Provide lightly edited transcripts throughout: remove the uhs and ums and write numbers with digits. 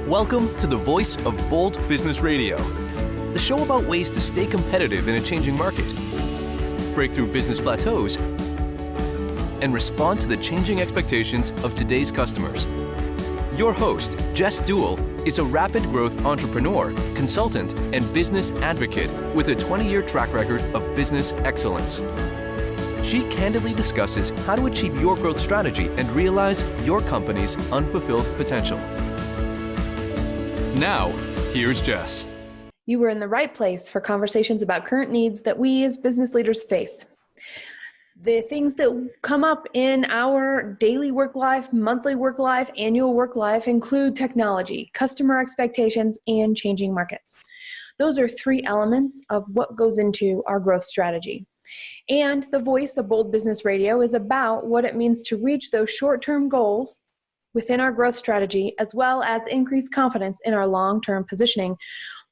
Welcome to the Voice of Bold Business Radio, the show about ways to stay competitive in a changing market, break through business plateaus, and respond to the changing expectations of today's customers. Your host, Jess Dewell, is a rapid growth entrepreneur, consultant, and business advocate with a 20-year track record of business excellence. She candidly discusses how to achieve your growth strategy and realize your company's unfulfilled potential. Now, here's Jess. You were in the right place for conversations about current needs that we as business leaders face. The things that come up in our daily work life, monthly work life, annual work life include technology, customer expectations, and changing markets. Those are three elements of what goes into our growth strategy. And the Voice of Bold Business Radio is about what it means to reach those short-term goals within our growth strategy, as well as increase confidence in our long-term positioning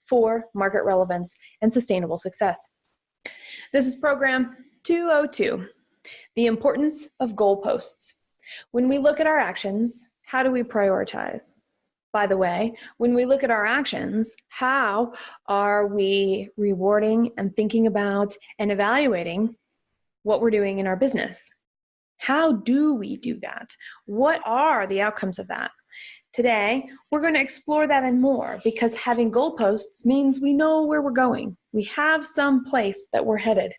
for market relevance and sustainable success. This is program 202, the importance of goalposts. When we look at our actions, how do we prioritize? By the way, when we look at our actions, how are we rewarding and thinking about and evaluating what we're doing in our business? How do we do that? What are the outcomes of that? Today, we're going to explore that and more, because having goalposts means we know where we're going. We have some place that we're headed.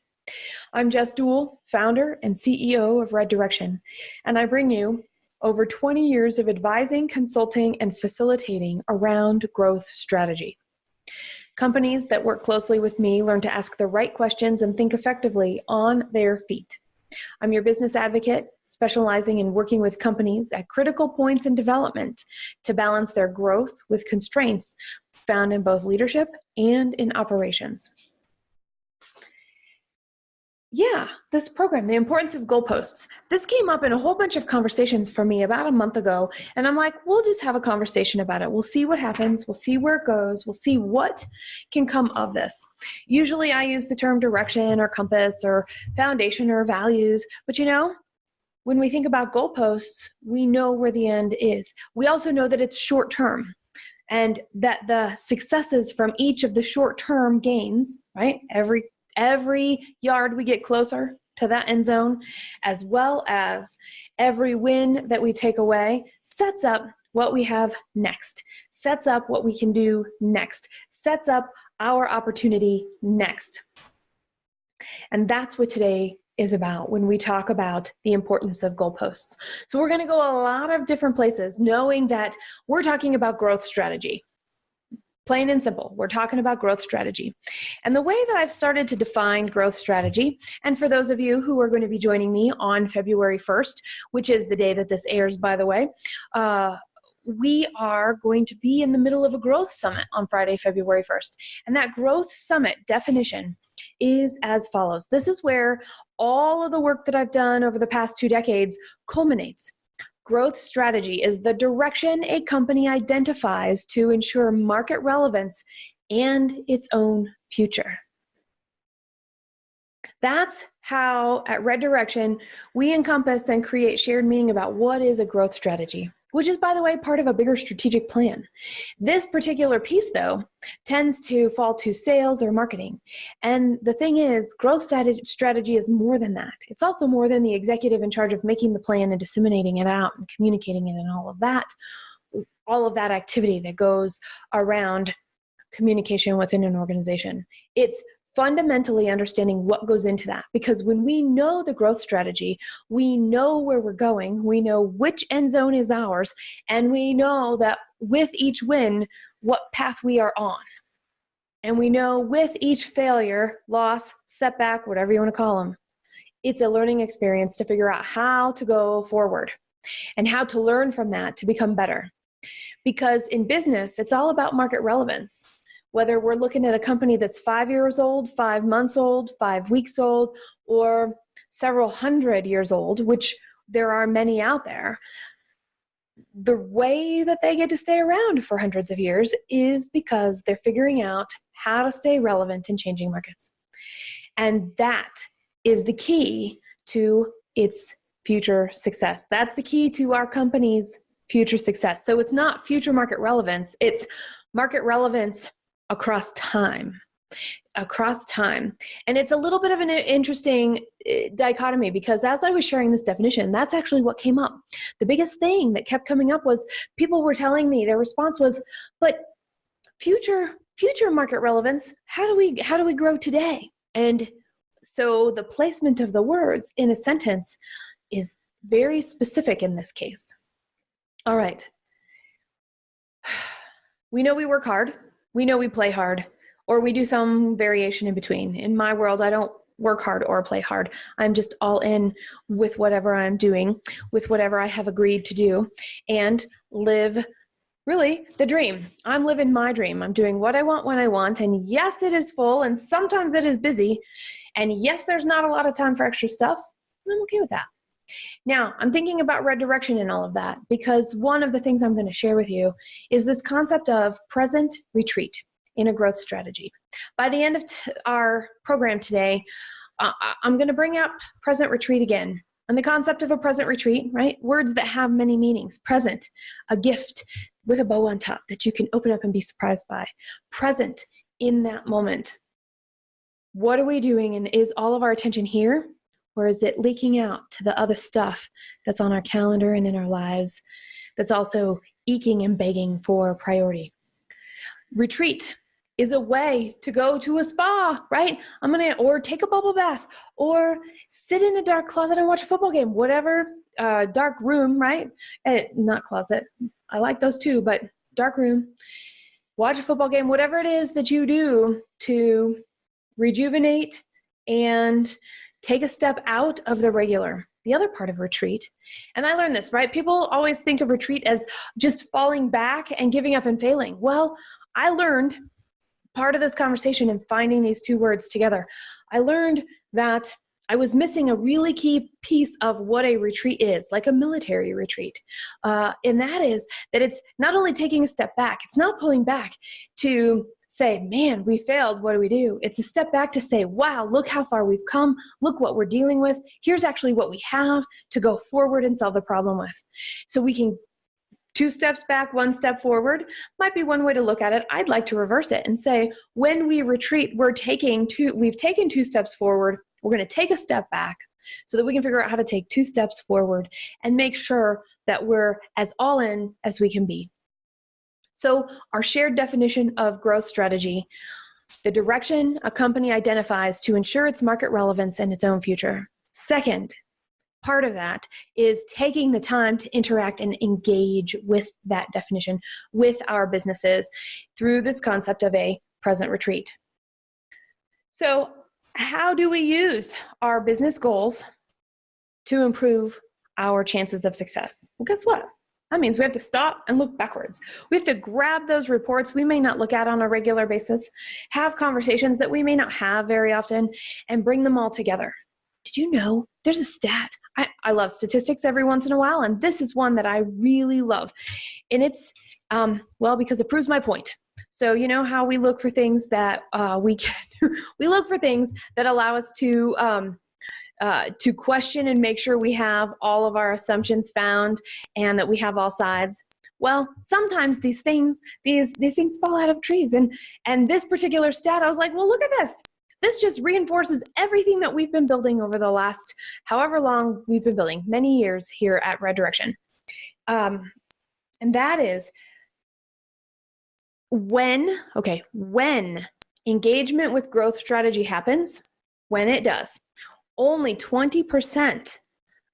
I'm Jess Dewell, founder and CEO of Red Direction, and I bring you over 20 years of advising, consulting, and facilitating around growth strategy. Companies that work closely with me learn to ask the right questions and think effectively on their feet. I'm your business advocate, specializing in working with companies at critical points in development to balance their growth with constraints found in both leadership and in operations. Yeah, this program, the importance of goalposts. This came up in a whole bunch of conversations for me about a month ago, and I'm like, we'll just have a conversation about it. We'll see what happens. We'll see where it goes. We'll see what can come of this. Usually I use the term direction or compass or foundation or values, but you know, when we think about goalposts, we know where the end is. We also know that it's short term, and that the successes from each of the short-term gains, right? Every yard we get closer to that end zone, as well as every win that we take away, sets up what we have next, sets up what we can do next, sets up our opportunity next. And that's what today is about when we talk about the importance of goalposts. So we're going to go a lot of different places, knowing that we're talking about growth strategy. Plain and simple, we're talking about growth strategy. And the way that I've started to define growth strategy, and for those of you who are going to be joining me on February 1st, which is the day that this airs, by the way, we are going to be in the middle of a growth summit on Friday, February 1st. And that growth summit definition is as follows. This is where all of the work that I've done over the past 2 decades culminates. Growth strategy is the direction a company identifies to ensure market relevance and its own future. That's how at Red Direction we encompass and create shared meaning about what is a growth strategy, which is, by the way, part of a bigger strategic plan. This particular piece, though, tends to fall to sales or marketing. And the thing is, growth strategy is more than that. It's also more than the executive in charge of making the plan and disseminating it out and communicating it and all of that activity that goes around communication within an organization. It's fundamentally understanding what goes into that. Because when we know the growth strategy, we know where we're going, we know which end zone is ours, and we know that with each win, what path we are on. And we know with each failure, loss, setback, whatever you want to call them, it's a learning experience to figure out how to go forward and how to learn from that to become better. Because in business, it's all about market relevance. Whether we're looking at a company that's 5 years old, 5 months old, 5 weeks old, or several hundred years old, which there are many out there, the way that they get to stay around for hundreds of years is because they're figuring out how to stay relevant in changing markets. And that is the key to its future success. That's the key to our company's future success. So it's not future market relevance, it's market relevance across time. And it's a little bit of an interesting dichotomy, because as I was sharing this definition, that's actually what came up. The biggest thing that kept coming up was people were telling me, their response was, but future market relevance, how do we grow today? And so the placement of the words in a sentence is very specific in this case. All right. We know we work hard. We know we play hard, or we do some variation in between. In my world, I don't work hard or play hard. I'm just all in with whatever I'm doing, with whatever I have agreed to do, and live really the dream. I'm living my dream. I'm doing what I want when I want. And yes, it is full, and sometimes it is busy. And yes, there's not a lot of time for extra stuff. I'm okay with that. Now, I'm thinking about red direction and all of that, because one of the things I'm going to share with you is this concept of present retreat in a growth strategy. By the end of our program today, I'm going to bring up present retreat again. And the concept of a present retreat, right? Words that have many meanings. Present, a gift with a bow on top that you can open up and be surprised by. Present in that moment. What are we doing? And is all of our attention here? Or is it leaking out to the other stuff that's on our calendar and in our lives that's also eking and begging for priority? Retreat is a way to go to a spa, right? Or take a bubble bath, or sit in a dark closet and watch a football game, whatever, dark room, right? Not closet. I like those too, but dark room, watch a football game, whatever it is that you do to rejuvenate and take a step out of the regular, the other part of retreat. And I learned this, right? People always think of retreat as just falling back and giving up and failing. Well, I learned part of this conversation in finding these two words together. I learned that I was missing a really key piece of what a retreat is, like a military retreat. And that is that it's not only taking a step back, it's not pulling back to say, man, we failed, what do we do? It's a step back to say, wow, look how far we've come. Look what we're dealing with. Here's actually what we have to go forward and solve the problem with. So we can 2 steps back, 1 step forward might be one way to look at it. I'd like to reverse it and say, when we retreat, we've taken 2 steps forward. We're going to take a step back so that we can figure out how to take 2 steps forward and make sure that we're as all in as we can be. So our shared definition of growth strategy, the direction a company identifies to ensure its market relevance and its own future. Second, part of that is taking the time to interact and engage with that definition with our businesses through this concept of a present retreat. So how do we use our business goals to improve our chances of success? Well, guess what? That means we have to stop and look backwards. We have to grab those reports we may not look at on a regular basis, have conversations that we may not have very often, and bring them all together. Did you know there's a stat? I love statistics every once in a while, and this is one that I really love. And it's, because it proves my point. So you know how we look for things that we look for things that allow us to question and make sure we have all of our assumptions found and that we have all sides. Well, sometimes these things fall out of trees. And this particular stat, I was like, well, look at this. This just reinforces everything that we've been building over the last however long we've been building, many years here at Red Direction. And that is when engagement with growth strategy happens, when it does, only 20%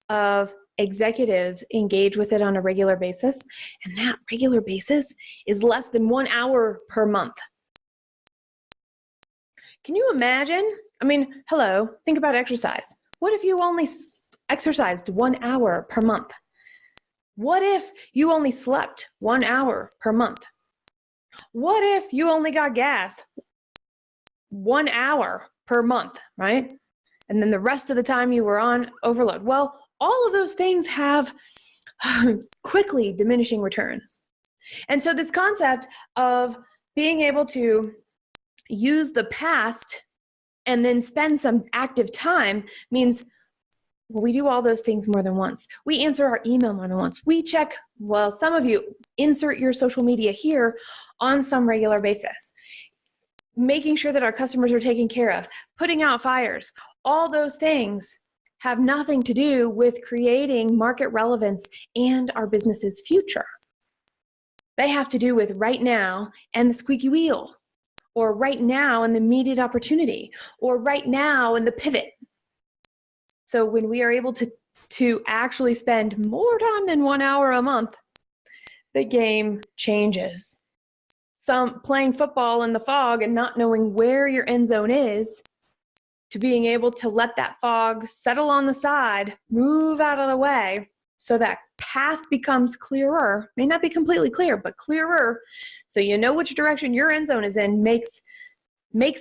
of executives engage with it on a regular basis, and that regular basis is less than 1 hour per month. Can you imagine? Hello, think about exercise. What if you only exercised 1 hour per month? What if you only slept 1 hour per month? What if you only got gas 1 hour per month, right? And then the rest of the time you were on overload. Well, all of those things have quickly diminishing returns. And so this concept of being able to use the past and then spend some active time means Well, we do all those things more than once. We answer our email more than once. We check, well, some of you insert your social media here on some regular basis. Making sure that our customers are taken care of, putting out fires, all those things have nothing to do with creating market relevance and our business's future. They have to do with right now and the squeaky wheel, or right now and the immediate opportunity, or right now and the pivot. So when we are able to actually spend more time than 1 hour a month, the game changes. Some playing football in the fog and not knowing where your end zone is, to being able to let that fog settle on the side, move out of the way, so that path becomes clearer. May not be completely clear, but clearer, so you know which direction your end zone is in, makes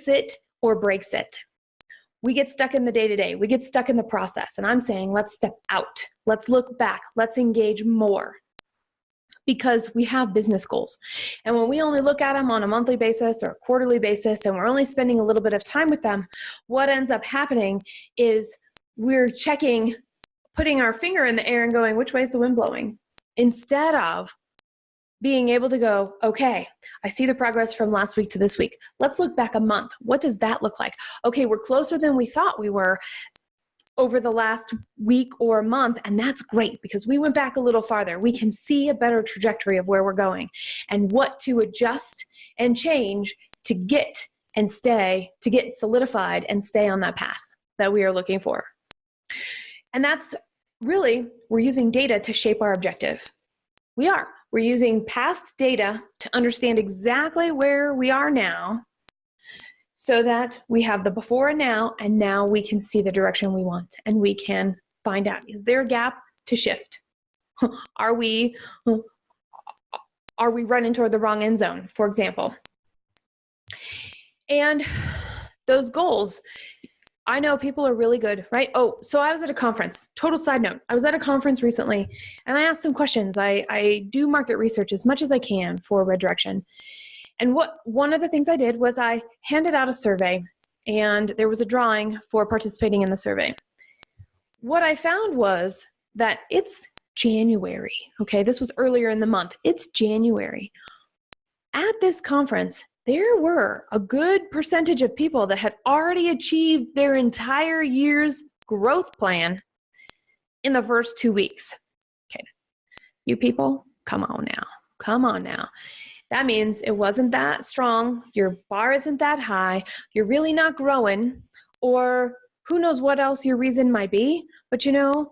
it or breaks it. We get stuck in the day-to-day. We get stuck in the process. And I'm saying, let's step out. Let's look back. Let's engage more, because we have business goals. And when we only look at them on a monthly basis or a quarterly basis, and we're only spending a little bit of time with them, what ends up happening is we're putting our finger in the air and going, which way is the wind blowing? Instead of being able to go, okay, I see the progress from last week to this week. Let's look back a month. What does that look like? Okay, we're closer than we thought we were over the last week or month, and that's great because we went back a little farther. We can see a better trajectory of where we're going and what to adjust and change to get solidified and stay on that path that we are looking for. And that's really, we're using data to shape our objective. We're using past data to understand exactly where we are now, so that we have the before and now we can see the direction we want, and we can find out, is there a gap to shift? Are we running toward the wrong end zone, for example? And those goals, I know people are really good, right? Oh, so I was at a conference, total side note. I was at a conference recently and I asked some questions. I do market research as much as I can for Red Direction. And one of the things I did was I handed out a survey, and there was a drawing for participating in the survey. What I found was that it's January. Okay, this was earlier in the month. It's January. At this conference, there were a good percentage of people that had already achieved their entire year's growth plan in the first 2 weeks. Okay, you people, come on now. Come on now. That means it wasn't that strong, your bar isn't that high, you're really not growing, or who knows what else your reason might be. But you know,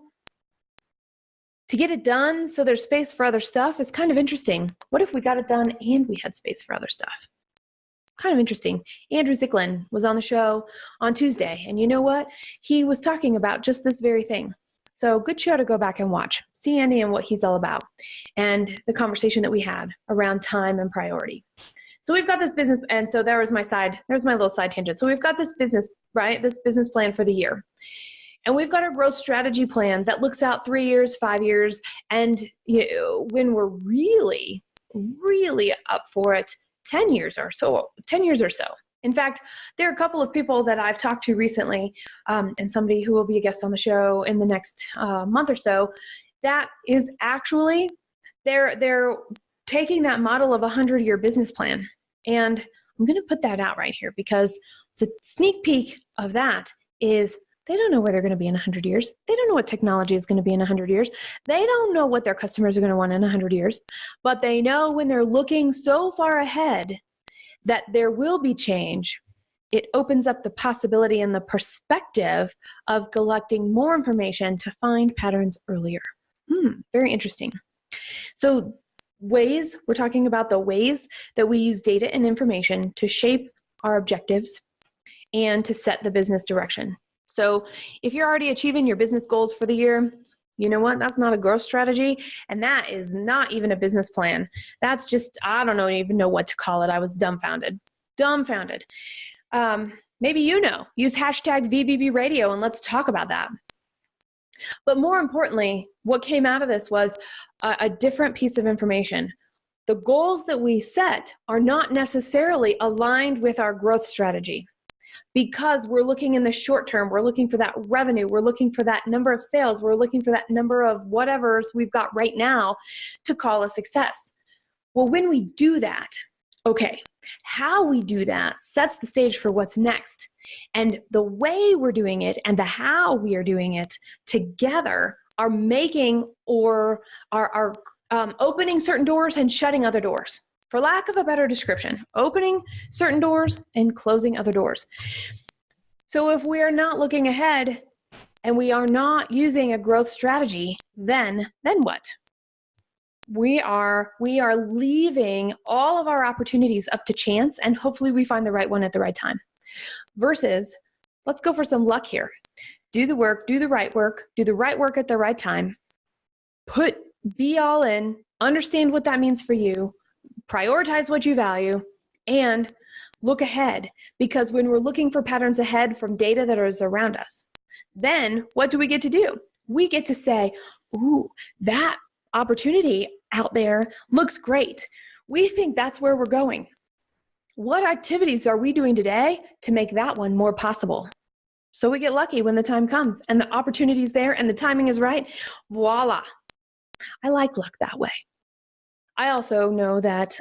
to get it done so there's space for other stuff is kind of interesting. What if we got it done and we had space for other stuff? Kind of interesting. Andrew Zicklin was on the show on Tuesday, and you know what? He was talking about just this very thing. So good show to go back and watch. See Andy and what he's all about, and the conversation that we had around time and priority. So we've got this business, and so there's my little side tangent. So we've got this business, right? This business plan for the year. And we've got a growth strategy plan that looks out 3 years, 5 years, and when we're really, really up for it, 10 years or so. In fact, there are a couple of people that I've talked to recently, and somebody who will be a guest on the show in the next month or so, that is actually, they're taking that model of a 100-year business plan. And I'm going to put that out right here, because the sneak peek of that is they don't know where they're going to be in 100 years. They don't know what technology is going to be in 100 years. They don't know what their customers are going to want in 100 years. But they know when they're looking so far ahead that there will be change, it opens up the possibility and the perspective of collecting more information to find patterns earlier. Very interesting. So we're talking about the ways that we use data and information to shape our objectives and to set the business direction. So if you're already achieving your business goals for the year, you know what? That's not a growth strategy, and that is not even a business plan. That's just, I don't even know what to call it. I was dumbfounded. Maybe use hashtag VBB radio, and let's talk about that. But more importantly, what came out of this was a different piece of information. The goals that we set are not necessarily aligned with our growth strategy. because we're looking in the short term. We're looking for that revenue. We're looking for that number of sales. We're looking for that number of whatever's we've got right now to call a success. Well, when we do that, okay, how we do that sets the stage for what's next. And the way we're doing it and the how we are doing it together are making or are opening certain doors and shutting other doors. For lack of a better description, opening certain doors and closing other doors. So if we are not looking ahead and we are not using a growth strategy, then what? We are leaving all of our opportunities up to chance, and hopefully we find the right one at the right time. Versus, let's go for some luck here. Do the work, do the right work at the right time. Be all in, understand what that means for you, prioritize what you value, and look ahead. Because when we're looking for patterns ahead from data that is around us, then what do we get to do? We get to say, ooh, that opportunity out there looks great. We think that's where we're going. What activities are we doing today to make that one more possible? So we get lucky when the time comes and the opportunity is there and the timing is right. Voila. I like luck that way. I also know that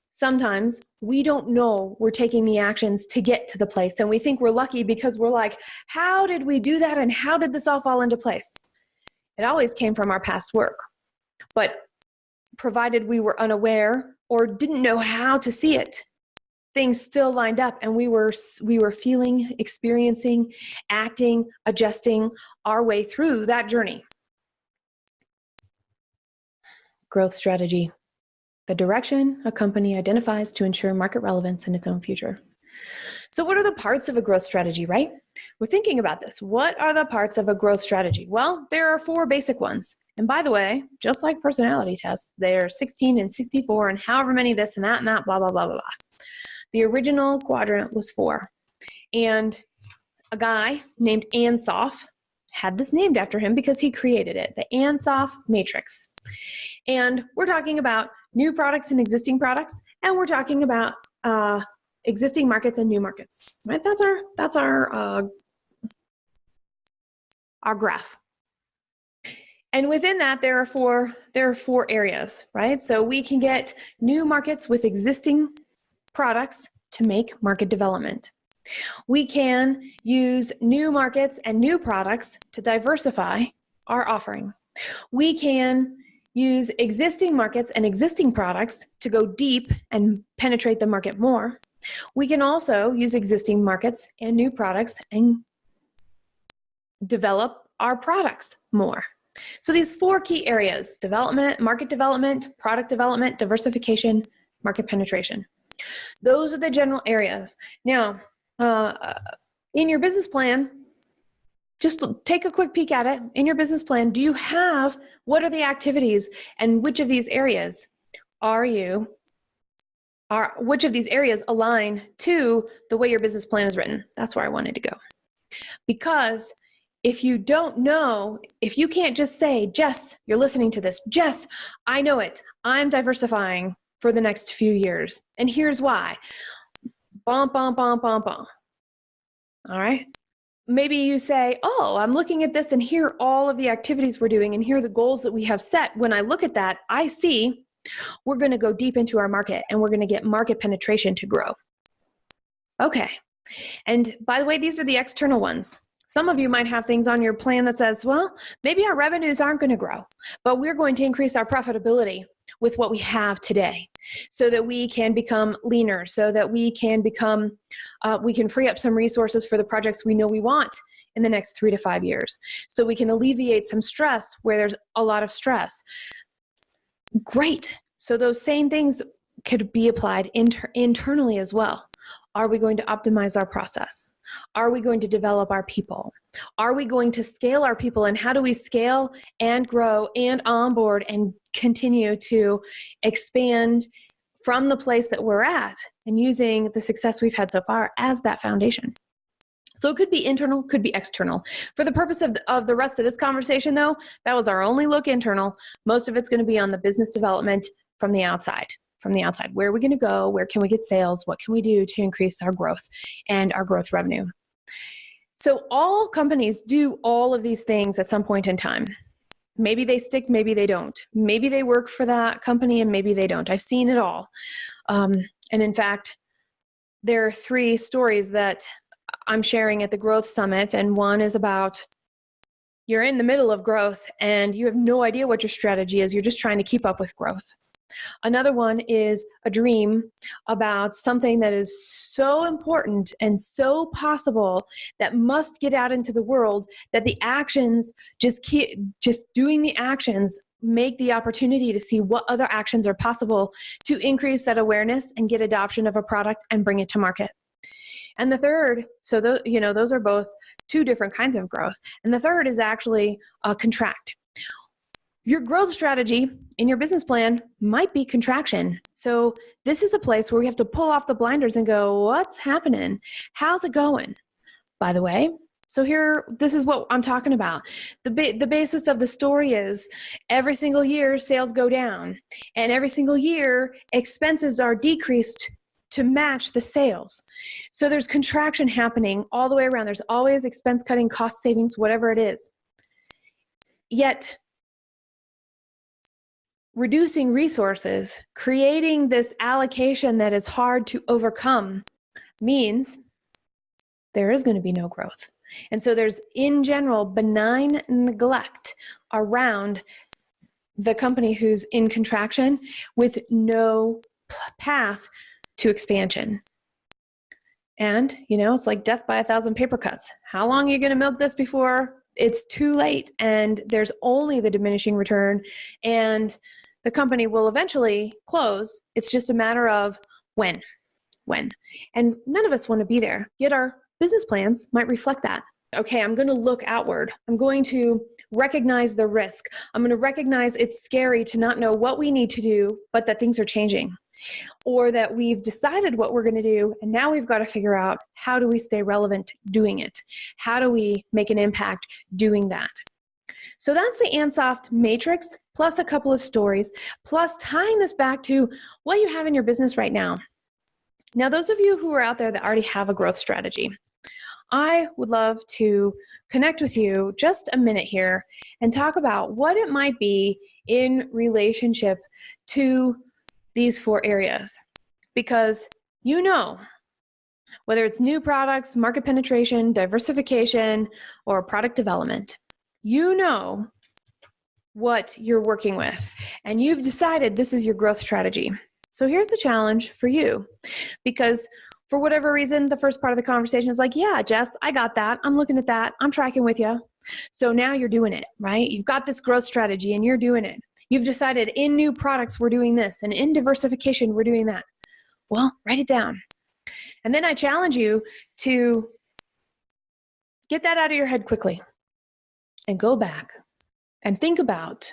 sometimes we don't know we're taking the actions to get to the place, and we think we're lucky because we're like, how did we do that and how did this all fall into place? It always came from our past work. But provided we were unaware or didn't know how to see it, things still lined up, and we were feeling, experiencing, acting, adjusting our way through that journey. Growth strategy, the direction a company identifies to ensure market relevance in its own future. So what are the parts of a growth strategy, right? We're thinking about this. What are the parts of a growth strategy? Well, there are 4 basic ones. And by the way, just like personality tests, they're 16 and 64 and however many this and that, blah, blah, blah, blah, blah. The original quadrant was 4. And a guy named Ansoff had this named after him because he created it, the Ansoff Matrix. And we're talking about new products and existing products, and we're talking about existing markets and new markets. Right? That's our graph. And within that, there are four areas, right? So we can get new markets with existing products to make market development. We can use new markets and new products to diversify our offering. We can use existing markets and existing products to go deep and penetrate the market more. We can also use existing markets and new products and develop our products more. So these 4 key areas: development, market development, product development, diversification, market penetration. Those are the general areas. Now, in your business plan, just take a quick peek at it. In your business plan, do you have, what are the activities and which of these areas which of these areas align to the way your business plan is written? That's where I wanted to go. Because if you don't know, if you can't just say, Jess, you're listening to this, Jess, I know it. I'm diversifying for the next few years. And here's why. Bum, bum, bum, bum, bum. All right. Maybe you say, oh, I'm looking at this and here are all of the activities we're doing and here are the goals that we have set. When I look at that, I see we're going to go deep into our market and we're going to get market penetration to grow. Okay. And by the way, these are the external ones. Some of you might have things on your plan that says, well, maybe our revenues aren't going to grow, but we're going to increase our profitability with what we have today so that we can become leaner, so that we can become, we can free up some resources for the projects we know we want in the next 3 to 5 years. So we can alleviate some stress where there's a lot of stress. Great. So those same things could be applied internally as well. Are we going to optimize our process? Are we going to develop our people? Are we going to scale our people? And how do we scale and grow and onboard and continue to expand from the place that we're at and using the success we've had so far as that foundation? So it could be internal, could be external. For the purpose of the rest of this conversation, though, that was our only look internal. Most of it's going to be on the business development from the outside. from the outside. Where are we going to go? Where can we get sales? What can we do to increase our growth and our growth revenue? So all companies do all of these things at some point in time. Maybe they stick, maybe they don't. Maybe they work for that company and maybe they don't. I've seen it all. And in fact, there are 3 stories that I'm sharing at the Growth Summit, and one is about you're in the middle of growth and you have no idea what your strategy is. You're just trying to keep up with growth. Another one is a dream about something that is so important and so possible that must get out into the world that the actions, just doing the actions, make the opportunity to see what other actions are possible to increase that awareness and get adoption of a product and bring it to market. And the third, so those are both 2 different kinds of growth. And the third is actually contract. Your growth strategy in your business plan might be contraction. So this is a place where we have to pull off the blinders and go, what's happening? How's it going? By the way, so this is what I'm talking about. The basis of the story is every single year sales go down, and every single year expenses are decreased to match the sales. So there's contraction happening all the way around. There's always expense cutting, cost savings, whatever it is. Yet reducing resources, creating this allocation that is hard to overcome, means there is going to be no growth. And so there's, in general, benign neglect around the company who's in contraction with no path to expansion. And, it's like death by 1,000 paper cuts. How long are you going to milk this before it's too late and there's only the diminishing return and the company will eventually close? It's just a matter of when. And none of us want to be there, yet our business plans might reflect that. Okay, I'm going to look outward. I'm going to recognize the risk. I'm going to recognize it's scary to not know what we need to do, but that things are changing. Or that we've decided what we're going to do, and now we've got to figure out how do we stay relevant doing it? How do we make an impact doing that? So that's the Ansoff Matrix, plus a couple of stories, plus tying this back to what you have in your business right now. Now, those of you who are out there that already have a growth strategy, I would love to connect with you just a minute here and talk about what it might be in relationship to these 4 areas. Because whether it's new products, market penetration, diversification, or product development, what you're working with, and you've decided this is your growth strategy. So here's the challenge for you, because for whatever reason, the first part of the conversation is like, yeah, Jess, I got that. I'm looking at that. I'm tracking with you. So now you're doing it, right? You've got this growth strategy and you're doing it. You've decided in new products, we're doing this, and in diversification, we're doing that. Well, write it down. And then I challenge you to get that out of your head quickly and go back and think about,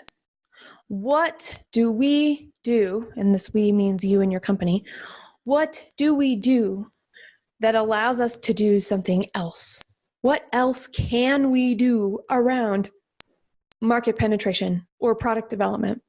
what do we do, and this we means you and your company, what do we do that allows us to do something else? What else can we do around market penetration or product development?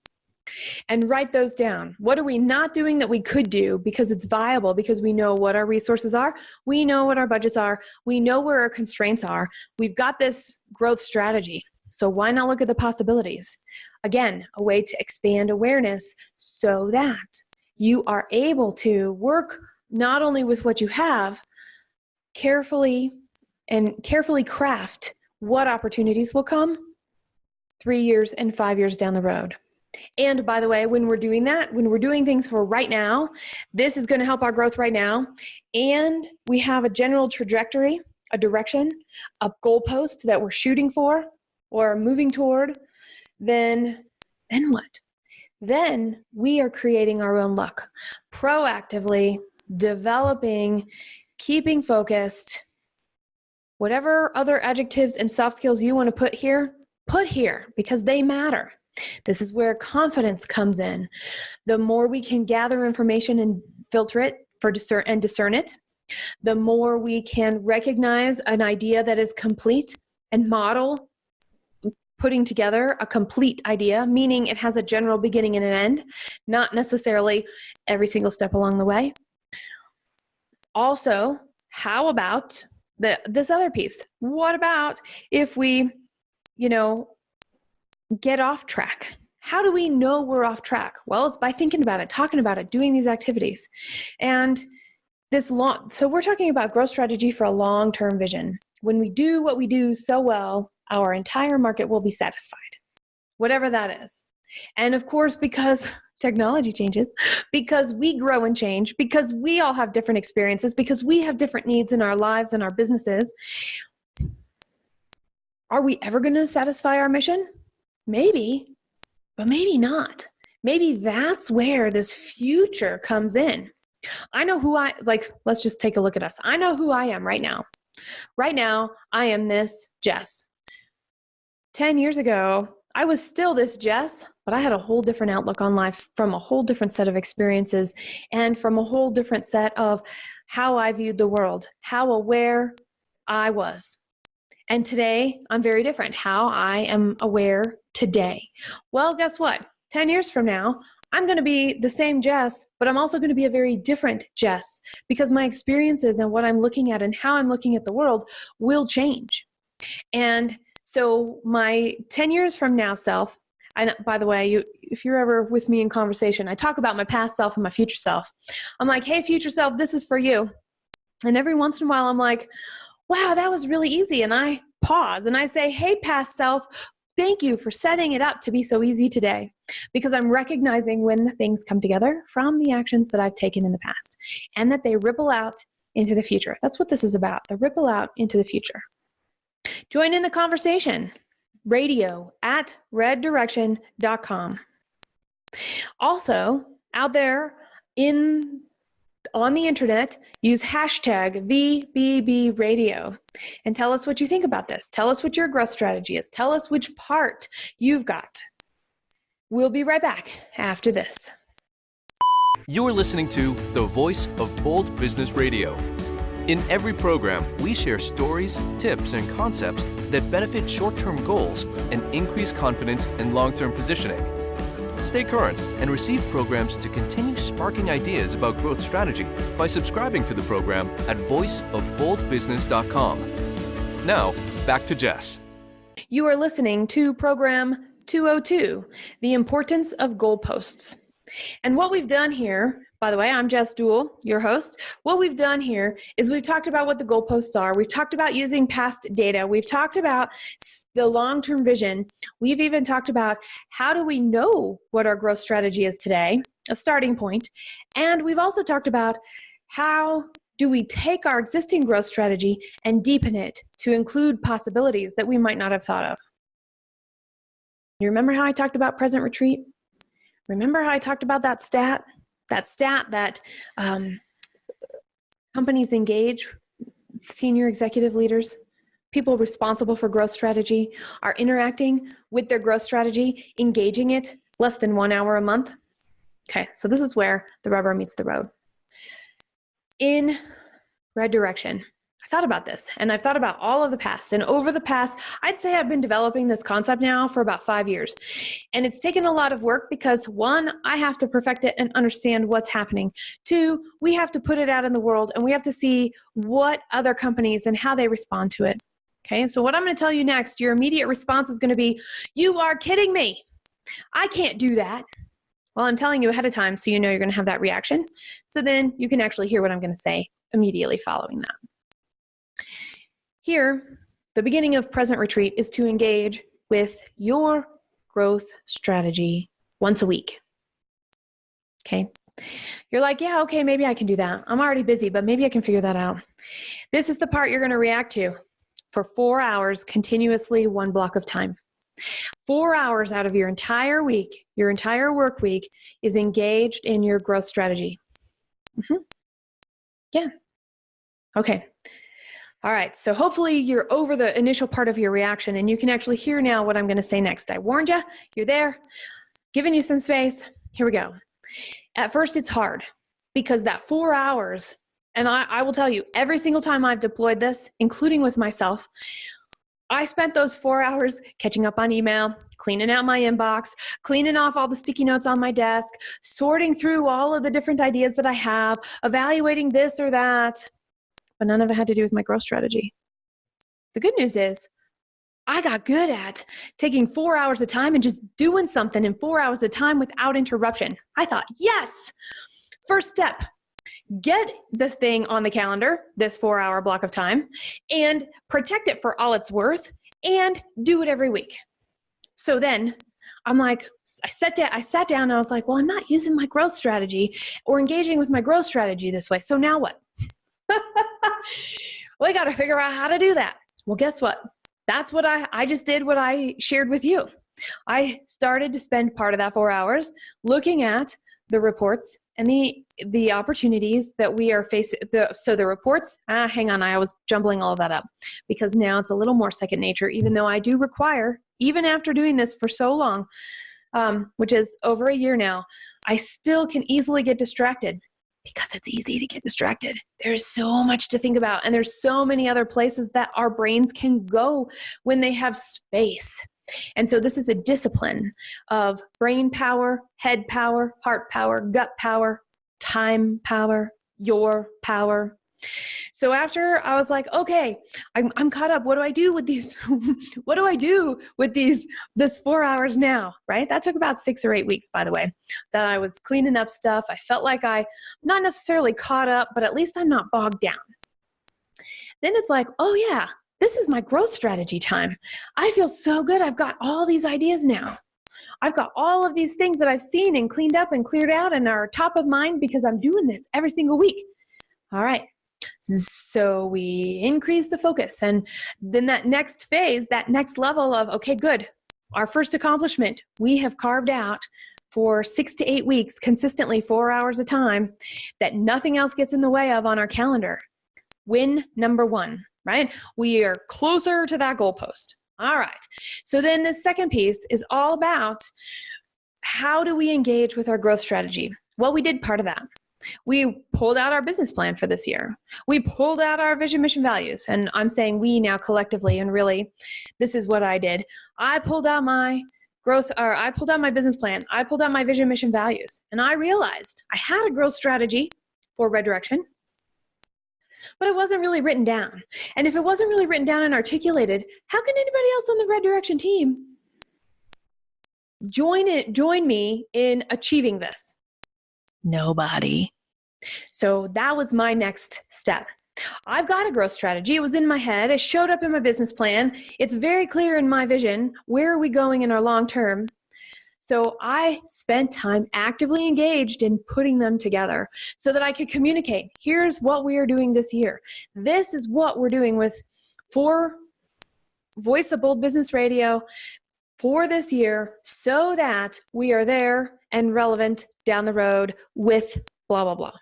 And write those down. What are we not doing that we could do because it's viable, because we know what our resources are, we know what our budgets are, we know where our constraints are, we've got this growth strategy. So why not look at the possibilities? Again, a way to expand awareness so that you are able to work not only with what you have, carefully craft what opportunities will come 3 years and 5 years down the road. And by the way, when we're doing that, when we're doing things for right now, this is going to help our growth right now. And we have a general trajectory, a direction, a goalpost that we're shooting for or moving toward, then what? Then we are creating our own luck, proactively developing, keeping focused, whatever other adjectives and soft skills you want to put here, because they matter. This is where confidence comes in. The more we can gather information and filter it and discern it, the more we can recognize an idea that is complete and model putting together a complete idea, meaning it has a general beginning and an end, not necessarily every single step along the way. Also, how about this other piece? What about if we, get off track? How do we know we're off track? Well, it's by thinking about it, talking about it, doing these activities. And so we're talking about growth strategy for a long-term vision. When we do what we do so well, our entire market will be satisfied, whatever that is. And of course, because technology changes, because we grow and change, because we all have different experiences, because we have different needs in our lives and our businesses, are we ever going to satisfy our mission? Maybe, but maybe not. Maybe that's where this future comes in. I know who let's just take a look at us. I know who I am right now. Right now, I am this Jess. 10 years ago, I was still this Jess, but I had a whole different outlook on life from a whole different set of experiences and from a whole different set of how I viewed the world, how aware I was. And today, I'm very different. How I am aware today. Well, guess what? 10 years from now, I'm going to be the same Jess, but I'm also going to be a very different Jess because my experiences and what I'm looking at and how I'm looking at the world will change. And so my 10 years from now self, and by the way, if you're ever with me in conversation, I talk about my past self and my future self. I'm like, hey, future self, this is for you. And every once in a while, I'm like, wow, that was really easy. And I pause and I say, hey, past self, thank you for setting it up to be so easy today, because I'm recognizing when the things come together from the actions that I've taken in the past and that they ripple out into the future. That's what this is about, the ripple out into the future. Join in the conversation, radio@reddirection.com. Also, out there on the internet, use hashtag VBB Radio and tell us what you think about this. Tell us what your growth strategy is. Tell us which part you've got. We'll be right back after this. You're listening to the voice of Bold Business Radio. In every program, we share stories, tips, and concepts that benefit short-term goals and increase confidence in long-term positioning. Stay current and receive programs to continue sparking ideas about growth strategy by subscribing to the program at voiceofboldbusiness.com. Now, back to Jess. You are listening to program 202, The Importance of Goalposts. And what we've done here, by the way, I'm Jess Dewell, your host. What we've done here is we've talked about what the goalposts are. We've talked about using past data. We've talked about the long-term vision. We've even talked about how do we know what our growth strategy is today, a starting point. And we've also talked about how do we take our existing growth strategy and deepen it to include possibilities that we might not have thought of. You remember how I talked about present retreat? Remember how I talked about that stat that companies engage senior executive leaders, people responsible for growth strategy, are interacting with their growth strategy, engaging it less than 1 hour a month? Okay, so this is where the rubber meets the road. In Red Direction, I thought about this, and I've thought about all of the past. And over the past, I'd say I've been developing this concept now for about 5 years. And it's taken a lot of work because 1, I have to perfect it and understand what's happening. 2, we have to put it out in the world, and we have to see what other companies and how they respond to it. Okay, so what I'm going to tell you next, your immediate response is going to be, you are kidding me. I can't do that. Well, I'm telling you ahead of time so you know you're going to have that reaction. So then you can actually hear what I'm going to say immediately following that. Here, the beginning of Present Retreat is to engage with your growth strategy once a week. Okay? You're like, yeah, okay, maybe I can do that. I'm already busy, but maybe I can figure that out. This is the part you're going to react to for 4 hours continuously, 1 block of time. 4 hours out of your entire week, your entire work week is engaged in your growth strategy. Yeah. Okay. All right, so hopefully you're over the initial part of your reaction and you can actually hear now what I'm going to say next. I warned you, you're there, giving you some space. Here we go. At first it's hard because that 4 hours, and I will tell you, every single time I've deployed this, including with myself, I spent those 4 hours catching up on email, cleaning out my inbox, cleaning off all the sticky notes on my desk, sorting through all of the different ideas that I have, evaluating this or that, but none of it had to do with my growth strategy. The good news is I got good at taking 4 hours of time and just doing something in 4 hours of time without interruption. I thought, yes, first step, get the thing on the calendar, this 4-hour block of time, and protect it for all it's worth and do it every week. So then I'm like, I sat down and I was like, well, I'm not using my growth strategy or engaging with my growth strategy this way. So now what? We got to figure out how to do that. Well, guess what? That's what I just did what I shared with you. I started to spend part of that 4 hours looking at the reports and the opportunities that we are facing. So the reports, hang on, I was jumbling all of that up because now it's a little more second nature, even though I do require, even after doing this for so long, which is over a year now, I still can easily get distracted. Because it's easy to get distracted. There's so much to think about, and there's so many other places that our brains can go when they have space. And so this is a discipline of brain power, head power, heart power, gut power, time power, your power. So after I was like, okay, I'm caught up. What do I do with these? What do I do with this 4 hours now, right? That took about 6 or 8 weeks, by the way, that I was cleaning up stuff. I felt like I'm not necessarily caught up, but at least I'm not bogged down. Then it's like, oh yeah, this is my growth strategy time. I feel so good. I've got all these ideas now. I've got all of these things that I've seen and cleaned up and cleared out and are top of mind because I'm doing this every single week. All right. So we increase the focus, and then that next phase, that next level of, okay, good. Our first accomplishment, we have carved out for 6 to 8 weeks, consistently 4 hours a time, that nothing else gets in the way of on our calendar. Win number 1, right? We are closer to that goalpost. All right. So then the second piece is all about how do we engage with our growth strategy? Well, we did part of that. We pulled out our business plan for this year. We pulled out our vision, mission, values. And I'm saying we now collectively, and really, this is what I did. I pulled out my business plan. I pulled out my vision, mission, values. And I realized I had a growth strategy for Red Direction, but it wasn't really written down. And if it wasn't really written down and articulated, how can anybody else on the Red Direction team join me in achieving this? Nobody. So that was my next step. I've got a growth strategy. It was in my head. It showed up in my business plan. It's very clear in my vision. Where are we going in our long term? So I spent time actively engaged in putting them together so that I could communicate. Here's what we are doing this year. This is what we're doing for Voice of Bold Business Radio for this year, so that we are there and relevant down the road with blah, blah, blah.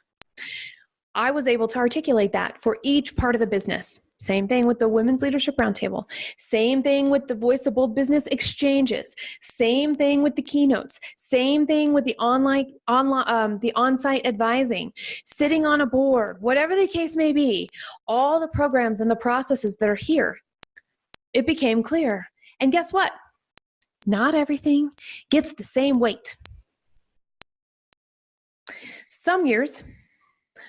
I was able to articulate that for each part of the business. Same thing with the Women's Leadership Roundtable. Same thing with the Voice of Bold Business exchanges. Same thing with the keynotes. Same thing with the the on-site advising, sitting on a board, whatever the case may be, all the programs and the processes that are here. It became clear. And guess what? Not everything gets the same weight. Some years,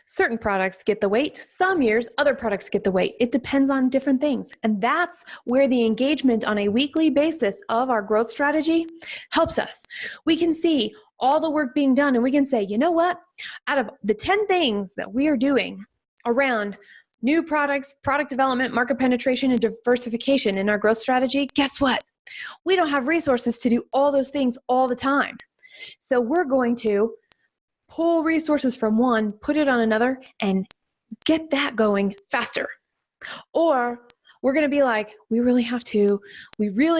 certain products get the weight. Some years, other products get the weight. It depends on different things. And that's where the engagement on a weekly basis of our growth strategy helps us. We can see all the work being done and we can say, you know what? Out of the 10 things that we are doing around new products, product development, market penetration, and diversification in our growth strategy, guess what? We don't have resources to do all those things all the time. So we're going to pull resources from one, put it on another, and get that going faster. Or we're going to be like, we really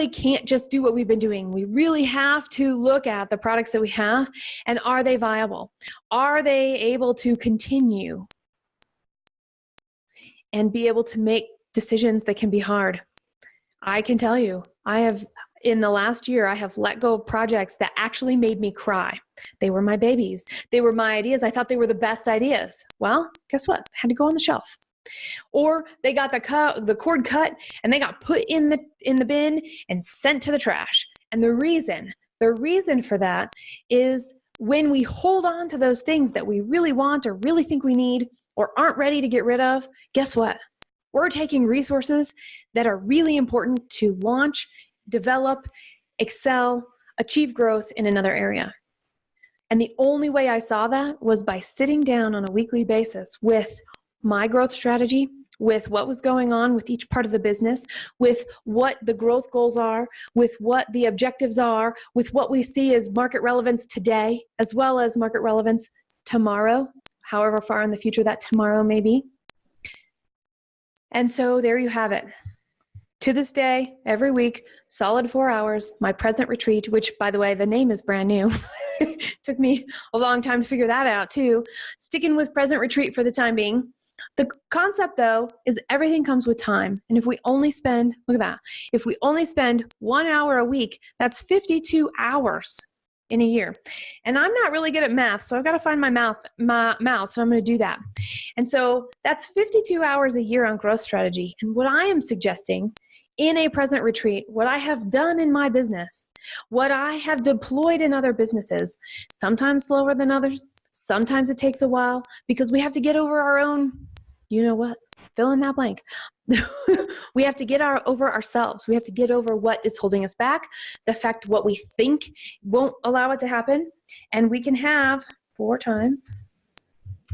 can't just do what we've been doing. We really have to look at the products that we have, and are they viable? Are they able to continue and be able to make decisions that can be hard? I can tell you, in the last year, I have let go of projects that actually made me cry. They were my babies. They were my ideas. I thought they were the best ideas. Well, guess what? I had to go on the shelf. Or they got the cord cut and they got put in the bin and sent to the trash. And the reason for that is when we hold on to those things that we really want or really think we need or aren't ready to get rid of, guess what? We're taking resources that are really important to launch, develop, excel, achieve growth in another area. And the only way I saw that was by sitting down on a weekly basis with my growth strategy, with what was going on with each part of the business, with what the growth goals are, with what the objectives are, with what we see as market relevance today, as well as market relevance tomorrow, however far in the future that tomorrow may be. And so there you have it. To this day, every week, solid 4 hours, my present retreat, which, by the way, the name is brand new. Took me a long time to figure that out too. Sticking with present retreat for the time being. The concept, though, is everything comes with time. And if we only spend, look at that, if we only spend 1 hour a week, that's 52 hours in a year. And I'm not really good at math, so I've got to find my mouse, and I'm going to do that. And so that's 52 hours a year on growth strategy. And what I am suggesting in a present retreat, what I have done in my business, what I have deployed in other businesses, sometimes slower than others, sometimes it takes a while because we have to get over our own, you know what, fill in that blank. We have to get over ourselves. We have to get over what is holding us back, the fact what we think won't allow it to happen. And we can have 4 times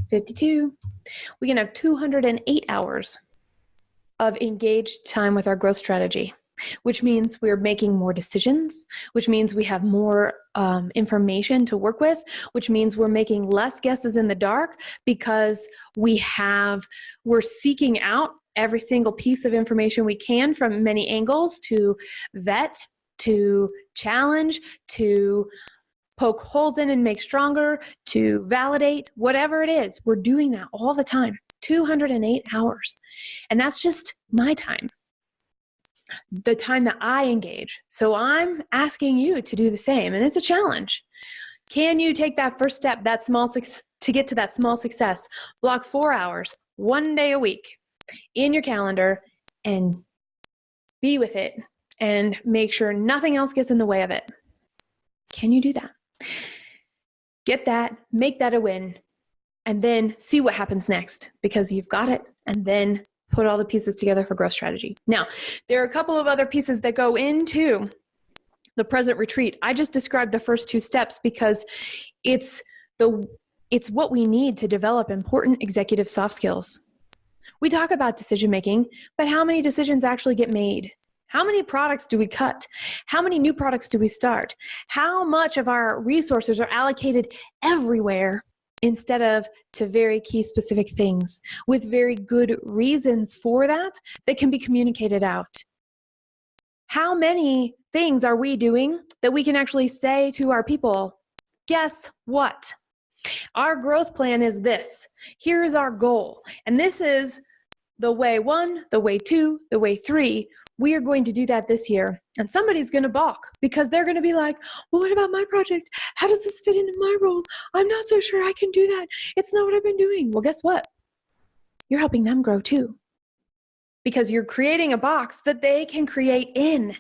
52. We can have 208 hours of engaged time with our growth strategy, which means we're making more decisions, which means we have more information to work with, which means we're making less guesses in the dark because we're seeking out every single piece of information we can from many angles to vet, to challenge, to poke holes in and make stronger, to validate, whatever it is. We're doing that all the time, 208 hours. And that's just my time, the time that I engage. So I'm asking you to do the same, and it's a challenge. Can you take that first step, to get to that small success? Block 4 hours, 1 day a week in your calendar and be with it and make sure nothing else gets in the way of it. Can you do that? Get that, make that a win, and then see what happens next because you've got it, and then put all the pieces together for growth strategy. Now, there are a couple of other pieces that go into the present retreat. I just described the first 2 steps because it's what we need to develop important executive soft skills. We talk about decision making, but how many decisions actually get made? How many products do we cut? How many new products do we start? How much of our resources are allocated everywhere instead of to very key specific things with very good reasons for that can be communicated out? How many things are we doing that we can actually say to our people, guess what? Our growth plan is this. Here is our goal. And this is the way 1, the way 2, the way 3. We are going to do that this year. And somebody's going to balk because they're going to be like, well, what about my project? How does this fit into my role? I'm not so sure I can do that. It's not what I've been doing. Well, guess what? You're helping them grow too, because you're creating a box that they can create in.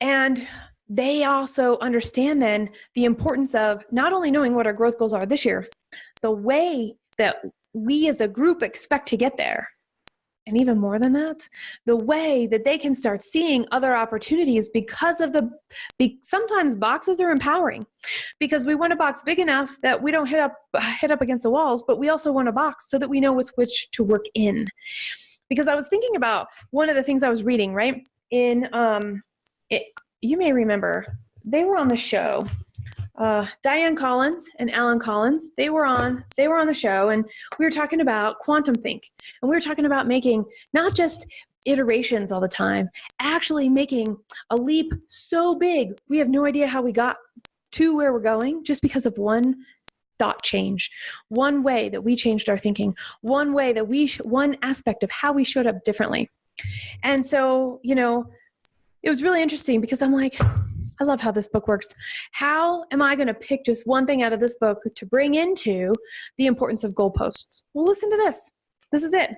And they also understand then the importance of not only knowing what our growth goals are this year, the way that we as a group expect to get there. And even more than that, the way that they can start seeing other opportunities because of sometimes boxes are empowering because we want a box big enough that we don't hit up against the walls, but we also want a box so that we know with which to work in. Because I was thinking about one of the things I was reading, right? You may remember, they were on the show. Diane Collins and Alan Collins, they were on the show, and we were talking about quantum think. And we were talking about making not just iterations all the time, actually making a leap so big, we have no idea how we got to where we're going just because of one thought change, one way that we changed our thinking, one way that one aspect of how we showed up differently. And so, it was really interesting because I'm like, I love how this book works. How am I going to pick just one thing out of this book to bring into the importance of goalposts? Well, listen to this. This is it.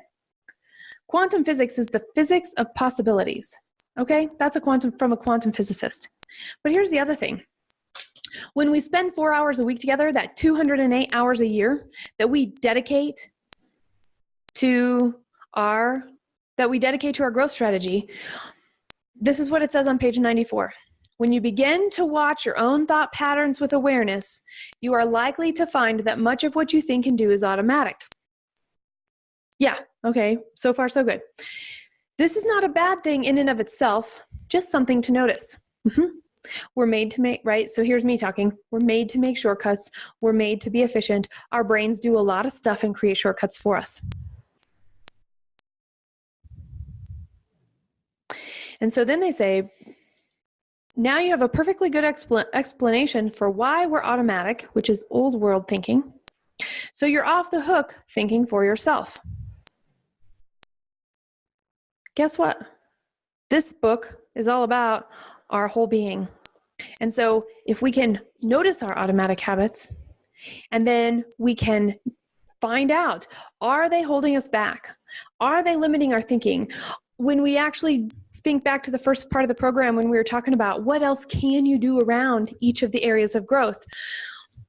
Quantum physics is the physics of possibilities. Okay? That's from a quantum physicist. But here's the other thing. When we spend 4 hours a week together, that 208 hours a year that we dedicate to our growth strategy, this is what it says on page 94. When you begin to watch your own thought patterns with awareness, you are likely to find that much of what you think and do is automatic. Yeah, okay, so far so good. This is not a bad thing in and of itself, just something to notice. We're made to make, right? So here's me talking. We're made to make shortcuts. We're made to be efficient. Our brains do a lot of stuff and create shortcuts for us. And so then they say, now you have a perfectly good explanation for why we're automatic, which is old world thinking. So you're off the hook thinking for yourself. Guess what? This book is all about our whole being. And so if we can notice our automatic habits, and then we can find out, are they holding us back? Are they limiting our thinking? When we actually think back to the first part of the program when we were talking about what else can you do around each of the areas of growth,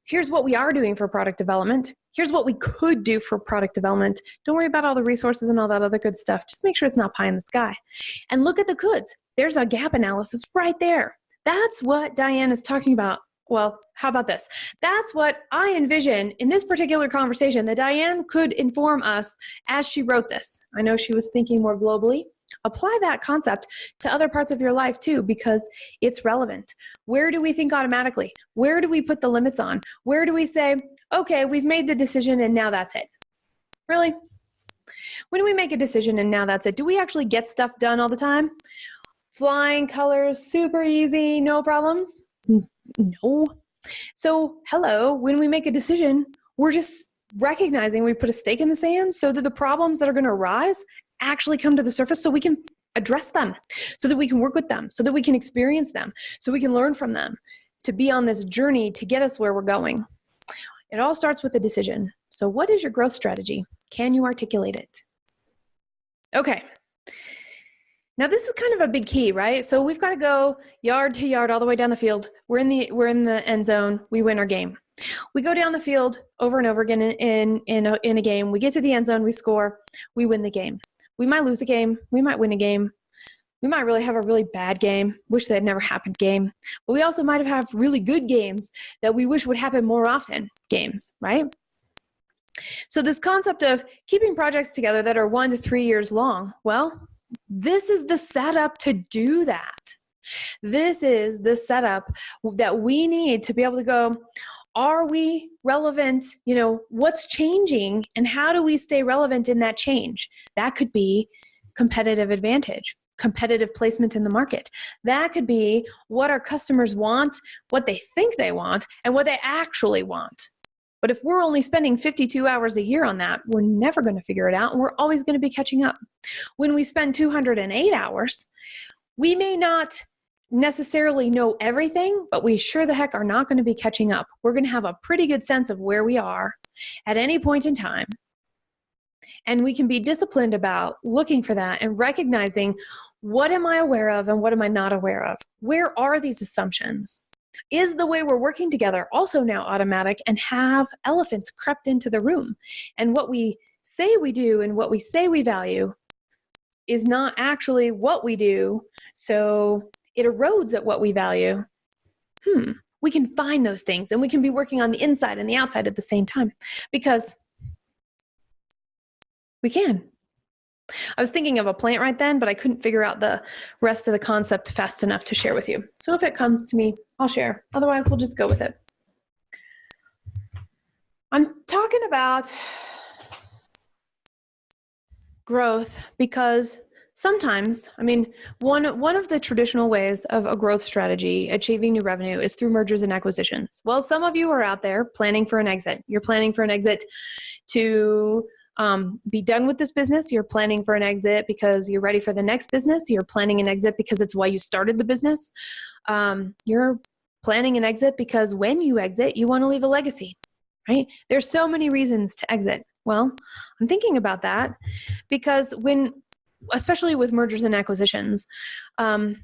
here's what we are doing for product development. Here's what we could do for product development. Don't worry about all the resources and all that other good stuff. Just make sure it's not pie in the sky. And look at the coulds. There's a gap analysis right there. That's what Diane is talking about. Well, how about this? That's what I envision in this particular conversation that Diane could inform us as she wrote this. I know she was thinking more globally. Apply that concept to other parts of your life too, because it's relevant. Where do we think automatically? Where do we put the limits on? Where do we say, okay, we've made the decision and now that's it? Really? When do we make a decision and now that's it? Do we actually get stuff done all the time? Flying colors, super easy, no problems? No. So, hello, when we make a decision, we're just recognizing we put a stake in the sand so that the problems that are going to arise actually come to the surface so we can address them, so that we can work with them, so that we can experience them, so we can learn from them, to be on this journey to get us where we're going. It all starts with a decision. So what is your growth strategy? Can you articulate it? Okay. Now this is kind of a big key, right? So we've got to go yard to yard all the way down the field. We're in the end zone. We win our game. We go down the field over and over again in a game. We get to the end zone. We score. We win the game. We might lose a game. We might win a game. We might really have a really bad game, wish that had never happened game. But we also might have really good games that we wish would happen more often games, right? So this concept of keeping projects together that are 1 to 3 years long, well, this is the setup to do that. This is the setup that we need to be able to go, are we relevant? You know, what's changing and how do we stay relevant in that change? That could be competitive advantage, competitive placement in the market. That could be what our customers want, what they think they want, and what they actually want. But if we're only spending 52 hours a year on that, we're never going to figure it out, and we're always going to be catching up. When we spend 208 hours, we may not necessarily know everything, but we sure the heck are not going to be catching up. We're going to have a pretty good sense of where we are at any point in time. And we can be disciplined about looking for that and recognizing, what am I aware of and what am I not aware of? Where are these assumptions? Is the way we're working together also now automatic, and have elephants crept into the room? And what we say we do and what we say we value is not actually what we do, so it erodes at what we value. We can find those things, and we can be working on the inside and the outside at the same time, because we can. I was thinking of a plant right then, but I couldn't figure out the rest of the concept fast enough to share with you. So if it comes to me, I'll share. Otherwise, we'll just go with it. I'm talking about growth because sometimes, I mean, one of the traditional ways of a growth strategy, achieving new revenue, is through mergers and acquisitions. Well, some of you are out there planning for an exit. You're planning for an exit to be done with this business. You're planning for an exit because you're ready for the next business. You're planning an exit because it's why you started the business. You're planning an exit because when you exit, you want to leave a legacy, right? There's so many reasons to exit. Well, I'm thinking about that because especially with mergers and acquisitions, I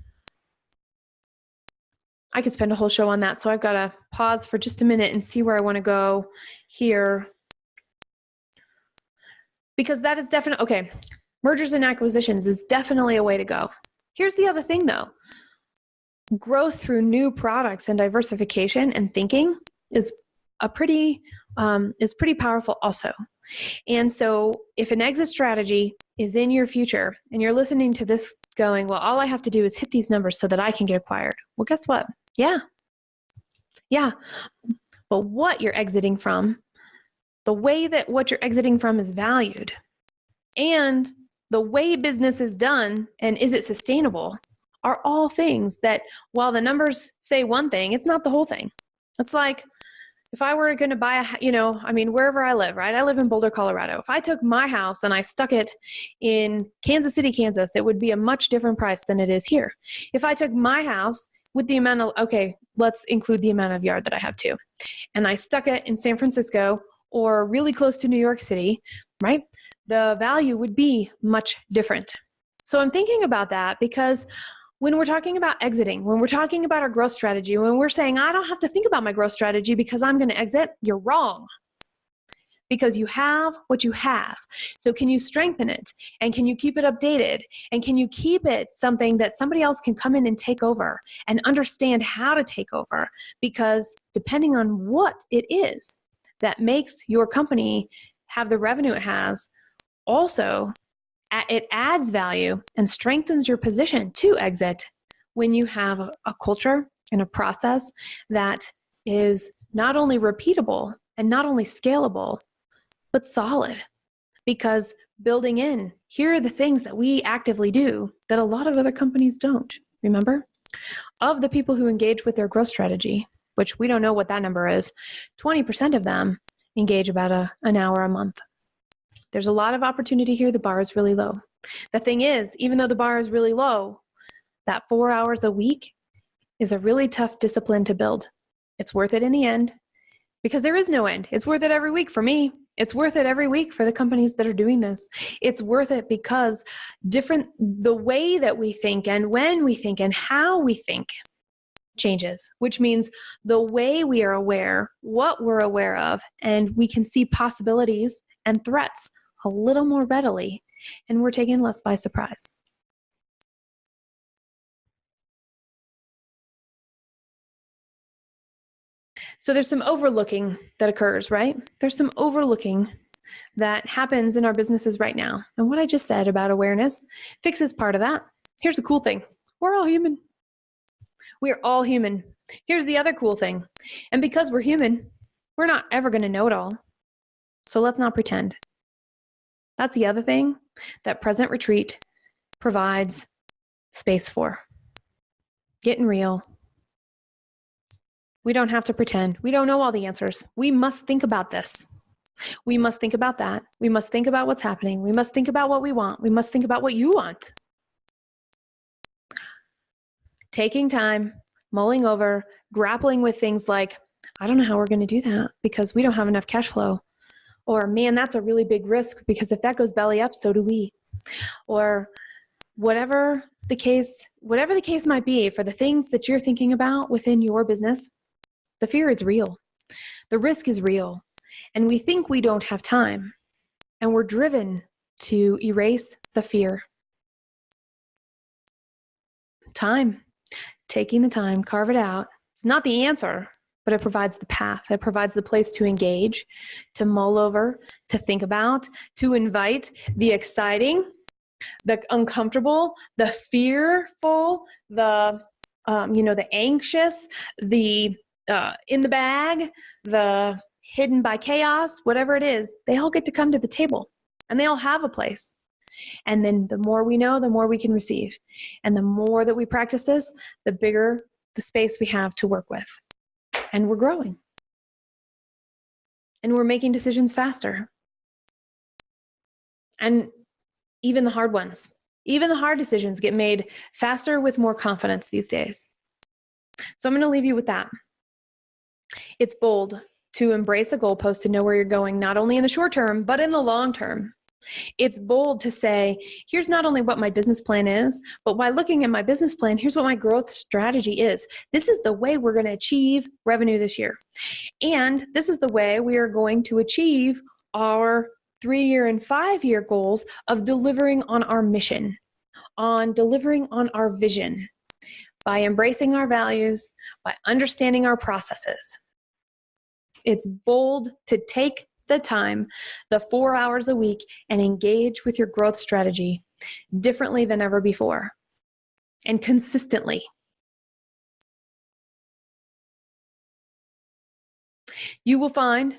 could spend a whole show on that. So I've got to pause for just a minute and see where I want to go here. Because that is definitely, okay, mergers and acquisitions is definitely a way to go. Here's the other thing though. Growth through new products and diversification and thinking is pretty powerful also. And so if an exit strategy is in your future and you're listening to this going, well, all I have to do is hit these numbers so that I can get acquired. Well, guess what? Yeah. But what you're exiting from, the way that what you're exiting from is valued, and the way business is done and is it sustainable are all things that while the numbers say one thing, it's not the whole thing. It's like if I were going to buy wherever I live, right? I live in Boulder, Colorado. If I took my house and I stuck it in Kansas City, Kansas, it would be a much different price than it is here. If I took my house with the amount of, let's include the amount of yard that I have too, and I stuck it in San Francisco or really close to New York City, right? The value would be much different. So I'm thinking about that because when we're talking about exiting, when we're talking about our growth strategy, when we're saying, I don't have to think about my growth strategy because I'm going to exit, you're wrong. Because you have what you have. So can you strengthen it? And can you keep it updated? And can you keep it something that somebody else can come in and take over and understand how to take over? Because depending on what it is that makes your company have the revenue it has, also it adds value and strengthens your position to exit when you have a culture and a process that is not only repeatable and not only scalable, but solid. Because building in, here are the things that we actively do that a lot of other companies don't. Remember? Of the people who engage with their growth strategy, which we don't know what that number is, 20% of them engage about an hour a month. There's a lot of opportunity here. The bar is really low. The thing is, even though the bar is really low, that 4 hours a week is a really tough discipline to build. It's worth it in the end because there is no end. It's worth it every week for me. It's worth it every week for the companies that are doing this. It's worth it because the way that we think and when we think and how we think changes, which means the way we are aware, what we're aware of, and we can see possibilities and threats a little more readily, and we're taken less by surprise. So there's some overlooking that occurs, right? There's some overlooking that happens in our businesses right now. And what I just said about awareness fixes part of that. Here's the cool thing. We're all human. We're all human. Here's the other cool thing. And because we're human, we're not ever going to know it all. So let's not pretend. That's the other thing that Present Retreat provides space for. Getting real. We don't have to pretend. We don't know all the answers. We must think about this. We must think about that. We must think about what's happening. We must think about what we want. We must think about what you want. Taking time, mulling over, grappling with things like, I don't know how we're going to do that because we don't have enough cash flow. Or, man, that's a really big risk because if that goes belly up, so do we. Or whatever the case might be for the things that you're thinking about within your business, the fear is real. The risk is real. And we think we don't have time. And we're driven to erase the fear. Time. Taking the time, carve it out. It's not the answer, but it provides the path. It provides the place to engage, to mull over, to think about, to invite the exciting, the uncomfortable, the fearful, the anxious, the in the bag, the hidden by chaos, whatever it is. They all get to come to the table, and they all have a place. And then the more we know, the more we can receive. And the more that we practice this, the bigger the space we have to work with. And we're growing. And we're making decisions faster. And even the hard ones, even the hard decisions get made faster with more confidence these days. So I'm going to leave you with that. It's bold to embrace a goalpost, to know where you're going, not only in the short term, but in the long term. It's bold to say, here's not only what my business plan is, but by looking at my business plan, here's what my growth strategy is. This is the way we're going to achieve revenue this year. And this is the way we are going to achieve our 3-year and 5-year goals of delivering on our mission, on delivering on our vision, by embracing our values, by understanding our processes. It's bold to take the time, the 4 hours a week, and engage with your growth strategy differently than ever before and consistently. You will find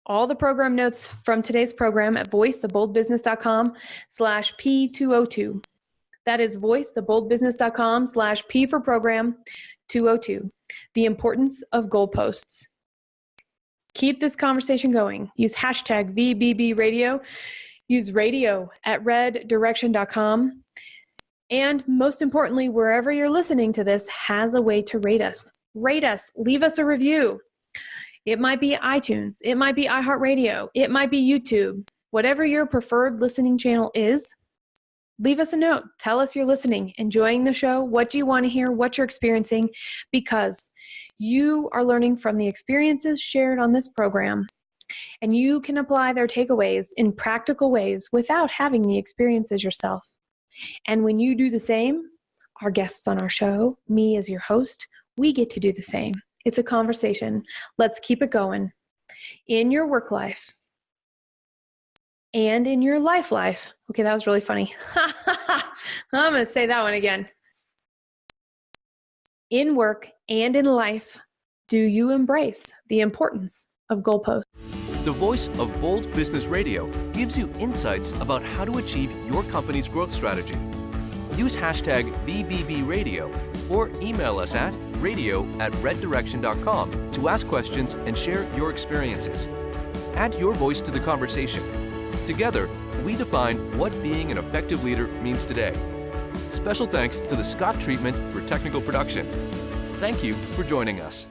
all the program notes from today's program at voiceofboldbusiness.com/P202. That is voiceofboldbusiness.com/P for program 202. The importance of goalposts. Keep this conversation going. Use hashtag VBB Radio. Use radio at reddirection.com. And most importantly, wherever you're listening to this has a way to rate us. Rate us. Leave us a review. It might be iTunes. It might be iHeartRadio. It might be YouTube. Whatever your preferred listening channel is, leave us a note. Tell us you're listening, enjoying the show. What do you want to hear? What you're experiencing? Because you are learning from the experiences shared on this program, and you can apply their takeaways in practical ways without having the experiences yourself. And when you do the same, our guests on our show, me as your host, we get to do the same. It's a conversation. Let's keep it going. In your work life and in your life. Okay, that was really funny. I'm going to say that one again. In work and in life, do you embrace the importance of goalposts? The Voice of Bold Business Radio gives you insights about how to achieve your company's growth strategy. Use hashtag VBBRadio or email us at radio@reddirection.com to ask questions and share your experiences. Add your voice to the conversation. Together, we define what being an effective leader means today. Special thanks to the Scott Treatment for technical production. Thank you for joining us.